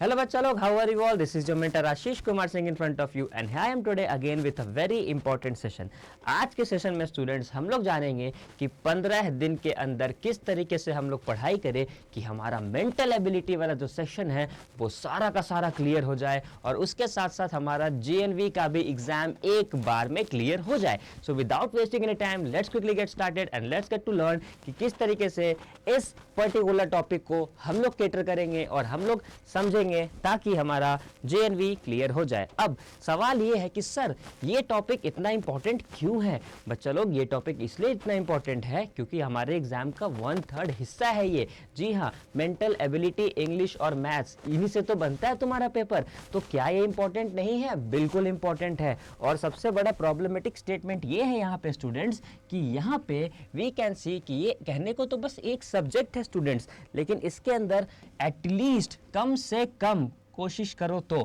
Hello बच्चा लोग, how are you all? This is your mentor Ashish Kumar Singh in front of you and I am today again with a very important session. आज के session में students हम लोग जानेंगे कि 15 दिन के अंदर किस तरीके से हम लोग पढ़ाई करें कि हमारा मेंटल एबिलिटी वाला जो सेक्शन है वो सारा का सारा क्लियर हो जाए और उसके साथ साथ हमारा JNV का भी एग्जाम एक बार में क्लियर हो जाए. So without wasting any time let's quickly get started and let's get to learn कि किस तरीके से इस पर्टिकुलर टॉपिक को हम लोग कैटर करेंगे और हम लोग समझेंगे ताकि हमारा JNV क्लियर हो जाए. अब सवाल ये है कि सर ये टॉपिक इतना इंपॉर्टेंट क्यों है? बच्चा लोग, ये टॉपिक इसलिए इतना इंपॉर्टेंट है क्योंकि हमारे एग्जाम का 1/3 हिस्सा है ये. जी हाँ, मेंटल एबिलिटी, इंग्लिश और मैथ्स, इन्हीं से तो बनता है तुम्हारा पेपर. तो क्या ये इंपॉर्टेंट नहीं है? बिल्कुल इंपॉर्टेंट है. और सबसे बड़ा प्रॉब्लमेटिक स्टेटमेंट ये है यहाँ पे स्टूडेंट्स कि यहाँ पे वी कैन सी कि ये कहने को तो बस एक सब्जेक्ट है स्टूडेंट्स, लेकिन इसके अंदर एटलीस्ट कम से कम कोशिश करो तो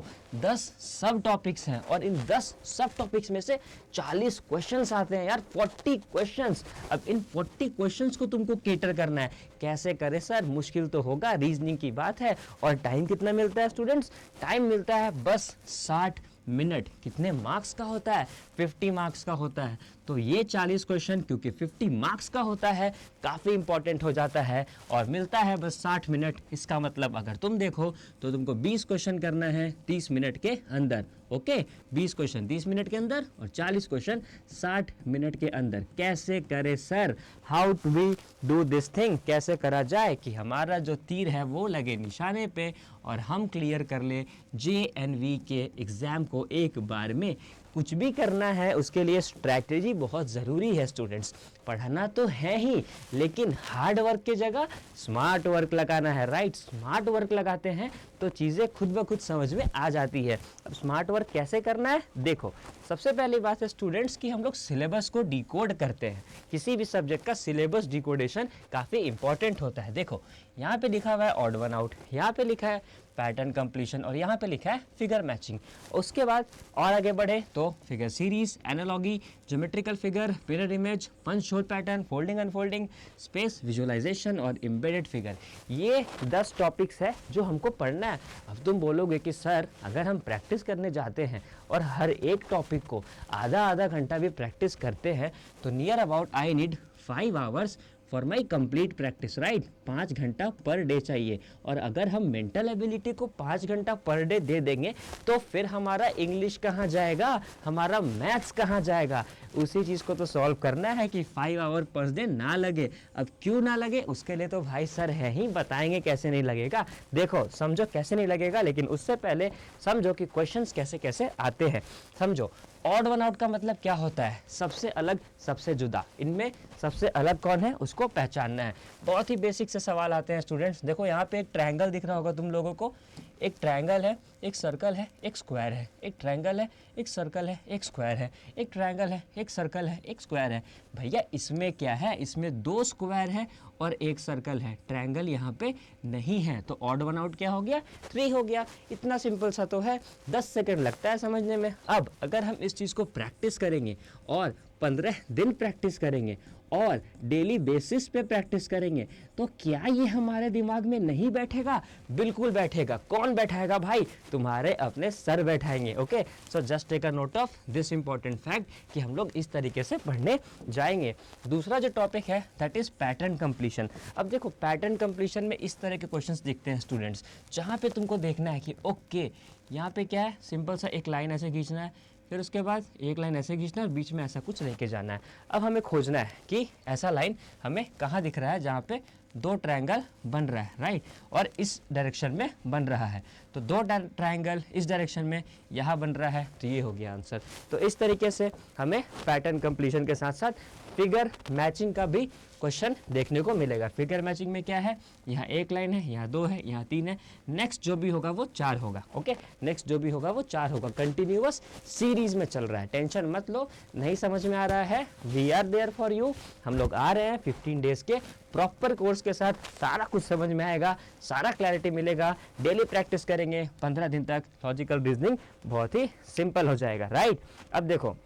10 सब टॉपिक्स हैं और इन 10 सब टॉपिक्स में से 40 क्वेश्चंस आते हैं यार, 40 क्वेश्चंस. अब इन 40 क्वेश्चंस को तुमको केटर करना है. कैसे करें सर? मुश्किल तो होगा, रीजनिंग की बात है. और टाइम कितना मिलता है स्टूडेंट्स? टाइम मिलता है बस 60 मिनट. कितने मार्क्स का होता है? 50 मार्क्स का होता है. तो ये 40 क्वेश्चन क्योंकि 50 मार्क्स का होता है काफ़ी इंपॉर्टेंट हो जाता है और मिलता है बस 60 मिनट. इसका मतलब अगर तुम देखो तो तुमको 20 क्वेश्चन करना है 30 मिनट के अंदर. ओके, 20 क्वेश्चन 30 मिनट के अंदर और 40 क्वेश्चन 60 मिनट के अंदर. कैसे करे sir? How to we do this thing? कैसे करा जाए कि हमारा जो तीर है वो लगे निशाने पे और हम क्लियर कर ले JNV के एग्ज़ाम को एक बार में. कुछ भी करना है उसके लिए स्ट्रैटेजी बहुत ज़रूरी है स्टूडेंट्स. पढ़ना तो है ही, लेकिन हार्ड वर्क की जगह स्मार्ट वर्क लगाना है. राइट, स्मार्ट वर्क लगाते हैं तो चीज़ें खुद ब खुद समझ में आ जाती है. अब स्मार्ट वर्क कैसे करना है? देखो, सबसे पहली बात है स्टूडेंट्स कि हम लोग सिलेबस को डिकोड करते हैं. किसी भी सब्जेक्ट का सिलेबस डिकोडेशन काफ़ी इंपॉर्टेंट होता है. देखो, यहाँ पे लिखा हुआ है ऑड वन आउट, यहाँ पे लिखा है पैटर्न कंप्लीशन और यहाँ पे लिखा है फिगर मैचिंग. उसके बाद और आगे बढ़े तो figure series, analogy, geometrical figure, mirror image, punch hole pattern, folding unfolding, space visualisation और एम्बेडेड फिगर. ये 10 टॉपिक्स है जो हमको पढ़ना है. अब तुम बोलोगे कि सर अगर हम प्रैक्टिस करने जाते हैं और हर एक टॉपिक को आधा आधा घंटा भी प्रैक्टिस करते हैं तो near about I need 5 hours for my complete practice. Right, 5 घंटा पर डे चाहिए. और अगर हम मेंटल एबिलिटी को 5 घंटा पर डे दे देंगे तो फिर हमारा इंग्लिश कहाँ जाएगा, हमारा मैथ्स कहाँ जाएगा? उसी चीज़ को तो सॉल्व करना है कि 5 आवर पर डे ना लगे. अब क्यों ना लगे उसके लिए तो भाई सर है ही, बताएंगे कैसे नहीं लगेगा. देखो, समझो कैसे नहीं लगेगा, लेकिन उससे पहले समझो कि क्वेश्चंस कैसे कैसे आते हैं. समझो, ऑड वन आउट का मतलब क्या होता है? सबसे अलग, सबसे जुदा. इनमें सबसे अलग कौन है उसको पहचानना है. बहुत ही बेसिक से सवाल आते हैं स्टूडेंट्स. देखो, यहाँ पे एक ट्रायंगल दिख रहा होगा तुम लोगों को. एक ट्रायंगल है, एक सर्कल है, एक स्क्वायर है. एक ट्रायंगल है, एक सर्कल है, एक स्क्वायर है. एक ट्रायंगल है, एक सर्कल है, एक स्क्वायर है. भैया इसमें क्या है? इसमें 2 स्क्वायर है और एक सर्कल है. ट्रायंगल यहाँ पे नहीं है. तो ऑड वन आउट क्या हो गया? 3 हो गया. इतना सिंपल सा तो है, 10 सेकंड लगता है समझने में. अब अगर हम इस चीज़ को प्रैक्टिस करेंगे और 15 दिन प्रैक्टिस करेंगे और डेली बेसिस पे प्रैक्टिस करेंगे तो क्या ये हमारे दिमाग में नहीं बैठेगा? बिल्कुल बैठेगा. कौन बैठाएगा भाई? तुम्हारे अपने सर बैठाएंगे. Okay, so just take a note of this important fact कि हम लोग इस तरीके से पढ़ने जाएंगे. दूसरा जो टॉपिक है दैट इज पैटर्न कंप्लीशन. अब देखो, पैटर्न कंप्लीशन में इस तरह के क्वेश्चंस दिखते हैं स्टूडेंट्स, जहाँ पे तुमको देखना है कि ओके यहाँ पे क्या है, सिंपल सा एक लाइन ऐसे खींचना है, फिर उसके बाद एक लाइन ऐसे खींचना है और बीच में ऐसा कुछ लेके जाना है. अब हमें खोजना है कि ऐसा लाइन हमें कहाँ दिख रहा है जहाँ पे 2 ट्रायंगल बन रहा है. राइट, और इस डायरेक्शन में बन रहा है. तो 2 ट्रायंगल इस डायरेक्शन में यहाँ बन रहा है, तो ये हो गया आंसर. तो इस तरीके से हमें पैटर्न कंप्लीशन के साथ साथ फिगर मैचिंग का भी क्वेश्चन देखने को मिलेगा. फिगर मैचिंग में क्या है? यहाँ एक लाइन है, यहाँ 2 है, यहाँ 3 है. नेक्स्ट जो भी होगा वो 4 होगा. ओके, नेक्स्ट जो भी होगा वो 4 होगा. कंटिन्यूअस सीरीज में चल रहा है. टेंशन मत लो, नहीं समझ में आ रहा है, we are there for you. हम लोग आ रहे हैं 15 डेज के प्रॉपर कोर्स के साथ. सारा कुछ समझ में आएगा, सारा क्लैरिटी मिलेगा. डेली प्रैक्टिस करेंगे 15 दिन तक. लॉजिकल रीजनिंग बहुत ही सिंपल हो जाएगा. राइट, अब देखो,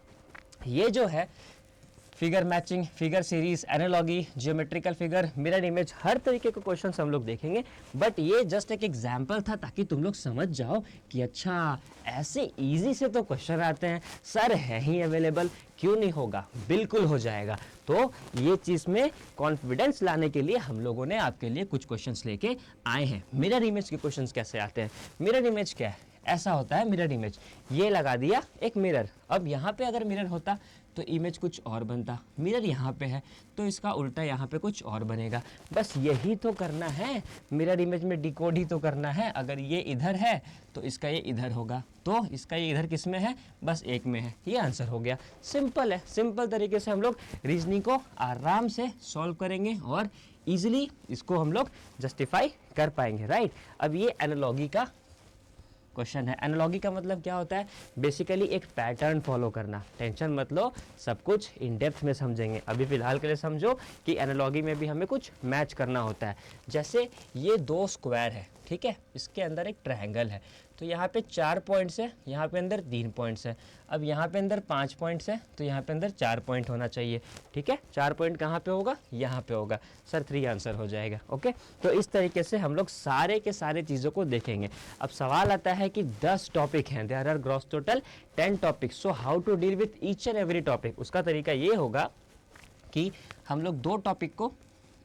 ये जो है figure matching, figure series, analogy, geometrical figure, mirror image, हर तरीके के क्वेश्चंस हम लोग देखेंगे। बट ये जस्ट एक एग्जाम्पल था ताकि तुम लोग समझ जाओ कि अच्छा ऐसे इजी से तो क्वेश्चन आते हैं, सर है ही अवेलेबल, क्यों नहीं होगा, बिल्कुल हो जाएगा। तो ये चीज़ में कॉन्फिडेंस लाने के लिए हम लोगों ने आपके लिए कुछ क्वेश्चंस लेके आए हैं। मिरर इमेज के क्वेश्चंस कैसे आते हैं? मिरर इमेज क्या है? ऐसा होता है मिरर इमेज, ये लगा दिया एक मिरर, अब यहाँ पे अगर मिरर होता तो इमेज कुछ और बनता, मिरर यहाँ पे है तो इसका उल्टा यहाँ पे कुछ और बनेगा। बस यही तो करना है, मिरर इमेज में डिकोड ही तो करना है। अगर ये इधर है तो इसका ये इधर होगा, तो इसका ये इधर किस में है? बस एक में है। ये आंसर हो गया। सिंपल है, सिंपल तरीके से हम लोग रीजनिंग को आराम से सॉल्व करेंगे और ईजिली इसको हम लोग जस्टिफाई कर पाएंगे, राइट। अब ये एनालॉगी का क्वेश्चन है। एनालॉगी का मतलब क्या होता है? बेसिकली एक पैटर्न फॉलो करना। टेंशन मत लो, सब कुछ इन डेप्थ में समझेंगे। अभी फिलहाल के लिए समझो कि एनालॉगी में भी हमें कुछ मैच करना होता है। जैसे ये दो स्क्वायर है, ठीक है, इसके अंदर एक ट्रायंगल है, तो यहाँ पे 4 पॉइंट्स है, यहाँ पे अंदर 3 पॉइंट्स है। अब यहाँ पे अंदर 5 पॉइंट्स है, तो यहाँ पे अंदर 4 पॉइंट होना चाहिए, ठीक है। 4 पॉइंट कहाँ पे होगा? यहाँ पे होगा। सर 3 आंसर हो जाएगा, ओके। तो इस तरीके से हम लोग सारे के सारे चीज़ों को देखेंगे। अब सवाल आता है कि 10 टॉपिक हैं, there are gross total 10 topic, so how to deal with each and every topic. उसका तरीका ये होगा कि हम लोग 2 टॉपिक को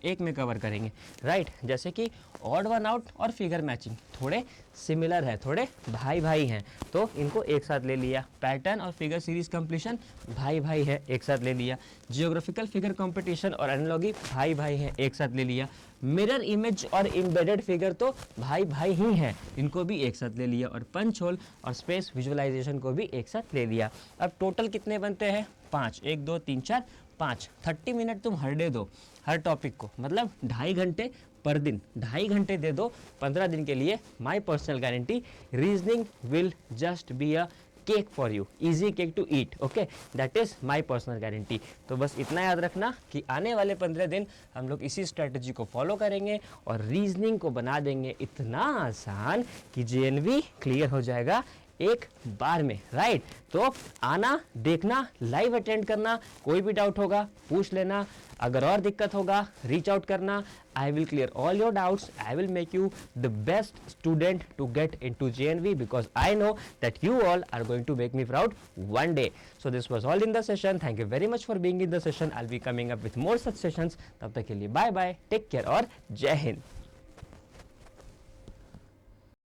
एक में कवर करेंगे, राइट। जैसे कि ऑड वन आउट और फिगर मैचिंग थोड़े सिमिलर है, थोड़े भाई भाई हैं, तो इनको एक साथ ले लिया। पैटर्न और फिगर सीरीज कंप्लीशन भाई भाई है, एक साथ ले लिया। जियोग्राफिकल फिगर कंपटीशन और एनालॉगी भाई भाई हैं, एक साथ ले लिया। मिरर इमेज और एम्बेडेड फिगर तो भाई भाई ही हैं, इनको भी एक साथ ले लिया। और पंच होल और स्पेस विजुअलाइजेशन को भी एक साथ ले लिया। अब टोटल कितने बनते हैं? 5, 1 2 3 4 5। 30 मिनट तुम हर डे दो हर टॉपिक को, मतलब 2.5 घंटे पर दिन, 2.5 घंटे दे दो 15 दिन के लिए। My personal guarantee, reasoning will just be a cake for you, easy cake to eat, okay, that is my personal guarantee. तो बस इतना याद रखना कि आने वाले 15 दिन हम लोग इसी स्ट्रेटजी को फॉलो करेंगे और रीजनिंग को बना देंगे इतना आसान कि जेएनवी क्लियर हो जाएगा एक बार में, राइट। तो आना, देखना, लाइव अटेंड करना, कोई भी डाउट होगा पूछ लेना, अगर और दिक्कत होगा रीच आउट करना। I will clear all your doubts, I will make you the best student to get into JNV because I know that you all are going to make me proud one day. So this was all in the session. Thank you very much for being in the session. I'll be coming up with more such sessions. तब तक के लिए bye bye, take care और जय हिंद।